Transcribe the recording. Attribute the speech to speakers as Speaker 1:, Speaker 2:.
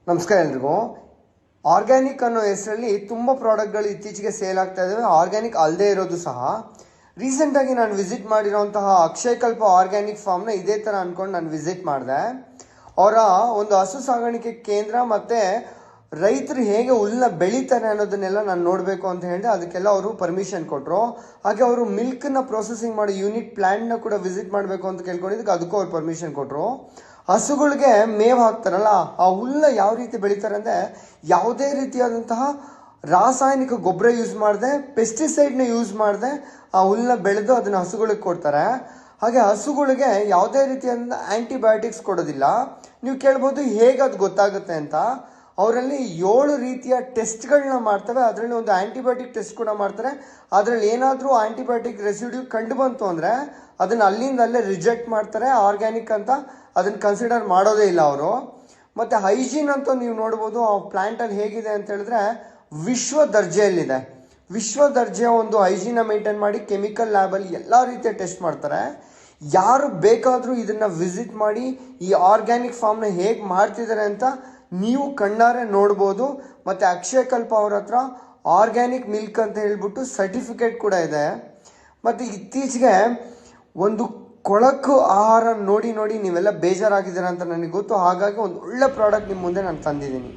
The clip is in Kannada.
Speaker 1: ನಮಸ್ಕಾರ ಎಲ್ರಿಗೂ. ಆರ್ಗ್ಯಾನಿಕ್ ಅನ್ನೋ ಹೆಸರಲ್ಲಿ ತುಂಬ ಪ್ರಾಡಕ್ಟ್ಗಳು ಇತ್ತೀಚೆಗೆ ಸೇಲ್ ಆಗ್ತಾ ಇದ್ದಾವೆ, ಆರ್ಗ್ಯಾನಿಕ್ ಅಲ್ಲದೆ ಇರೋದು ಸಹ. ರೀಸೆಂಟಾಗಿ ನಾನು ವಿಸಿಟ್ ಮಾಡಿರೋಂತಹ ಅಕ್ಷಯಕಲ್ಪ ಆರ್ಗ್ಯಾನಿಕ್ ಫಾರ್ಮ್ನ ಇದೇ ಥರ ಅಂದ್ಕೊಂಡು ನಾನು ವಿಸಿಟ್ ಮಾಡಿದೆ. ಅವರ ಒಂದು ಹಸು ಸಾಗಾಣಿಕೆ ಕೇಂದ್ರ ಮತ್ತು ರೈತರು ಹೇಗೆ ಹುಲ್ಲನ್ನ ಬೆಳೀತಾರೆ ಅನ್ನೋದನ್ನೆಲ್ಲ ನಾನು ನೋಡಬೇಕು ಅಂತ ಹೇಳಿದೆ. ಅದಕ್ಕೆಲ್ಲ ಅವರು ಪರ್ಮಿಷನ್ ಕೊಟ್ಟರು. ಹಾಗೆ ಅವರು ಮಿಲ್ಕನ್ನ ಪ್ರೊಸೆಸಿಂಗ್ ಮಾಡೋ ಯೂನಿಟ್ ಪ್ಲ್ಯಾಂಟ್ನ ಕೂಡ ವಿಸಿಟ್ ಮಾಡಬೇಕು ಅಂತ ಕೇಳ್ಕೊಂಡಿದ್ದಕ್ಕೆ ಅದಕ್ಕೂ ಅವ್ರು ಪರ್ಮಿಷನ್ ಕೊಟ್ಟರು. ಹಸುಗಳಿಗೆ ಮೇವು ಹಾಕ್ತಾರಲ್ಲ, ಆ ಹುಲ್ಲ ಯಾವ ರೀತಿ ಬೆಳೀತಾರೆ ಅಂದರೆ ಯಾವುದೇ ರೀತಿಯಾದಂತಹ ರಾಸಾಯನಿಕ ಗೊಬ್ಬರ ಯೂಸ್ ಮಾಡದೆ, ಪೆಸ್ಟಿಸೈಡ್ನ ಯೂಸ್ ಮಾಡದೆ ಆ ಹುಲ್ಲನ್ನ ಬೆಳೆದು ಅದನ್ನು ಹಸುಗಳಿಗೆ ಕೊಡ್ತಾರೆ. ಹಾಗೆ ಹಸುಗಳಿಗೆ ಯಾವುದೇ ರೀತಿಯಾದ ಆ್ಯಂಟಿಬಯೋಟಿಕ್ಸ್ ಕೊಡೋದಿಲ್ಲ. ನೀವು ಕೇಳ್ಬೋದು ಹೇಗೆ ಅದು ಗೊತ್ತಾಗುತ್ತೆ ಅಂತ. ಅವರಲ್ಲಿ 7 ರೀತಿಯ ಟೆಸ್ಟ್ಗಳನ್ನ ಮಾಡ್ತವೆ. ಅದರಲ್ಲಿ ಒಂದು ಆ್ಯಂಟಿಬಯೋಟಿಕ್ ಟೆಸ್ಟ್ ಕೂಡ ಮಾಡ್ತಾರೆ. ಅದರಲ್ಲಿ ಏನಾದರೂ ಆ್ಯಂಟಿಬಯೋಟಿಕ್ ರೆಸಿಡ್ಯೂ ಕಂಡು ಬಂತು ಅಂದರೆ ಅದನ್ನು ಅಲ್ಲಿಂದ ಅಲ್ಲೇ ರಿಜೆಕ್ಟ್ ಮಾಡ್ತಾರೆ. ಆರ್ಗ್ಯಾನಿಕ್ ಅಂತ ಅದನ್ನು ಕನ್ಸಿಡರ್ ಮಾಡೋದೇ ಇಲ್ಲ ಅವರು. ಮತ್ತು ಹೈಜೀನ್ ಅಂತ ನೀವು ನೋಡ್ಬೋದು ಆ ಪ್ಲ್ಯಾಂಟಲ್ಲಿ ಹೇಗಿದೆ ಅಂತ ಹೇಳಿದ್ರೆ ವಿಶ್ವ ದರ್ಜೆಯಲ್ಲಿದೆ. ವಿಶ್ವ ದರ್ಜೆಯ ಒಂದು ಹೈಜೀನ ಮೇಂಟೈನ್ ಮಾಡಿ ಕೆಮಿಕಲ್ ಲ್ಯಾಬಲ್ಲಿ ಎಲ್ಲ ರೀತಿಯ ಟೆಸ್ಟ್ ಮಾಡ್ತಾರೆ. ಯಾರು ಬೇಕಾದರೂ ಇದನ್ನು ವಿಸಿಟ್ ಮಾಡಿ ಈ ಆರ್ಗ್ಯಾನಿಕ್ ಫಾರ್ಮ್ನ ಹೇಗೆ ಮಾಡ್ತಿದ್ದಾರೆ ಅಂತ ನೀವು ಕಣ್ಣಾರೆ ನೋಡ್ಬೋದು. ಮತ್ತು ಅಕ್ಷಯಕಲ್ಪ ಅವ್ರ ಹತ್ರ ಆರ್ಗ್ಯಾನಿಕ್ ಮಿಲ್ಕ್ ಅಂತ ಹೇಳ್ಬಿಟ್ಟು ಸರ್ಟಿಫಿಕೇಟ್ ಕೂಡ ಇದೆ. ಮತ್ತು ಇತ್ತೀಚೆಗೆ ಒಂದು ಕೊಳಕು ಆಹಾರ ನೋಡಿ ನೀವೆಲ್ಲ ಬೇಜಾರಾಗಿದ್ದೀರಾ ಅಂತ ನನಗೆ ಗೊತ್ತು. ಹಾಗಾಗಿ ಒಂದು ಒಳ್ಳೆ ಪ್ರಾಡಕ್ಟ್ ನಿಮ್ಮ ಮುಂದೆ ನಾನು ತಂದಿದ್ದೀನಿ.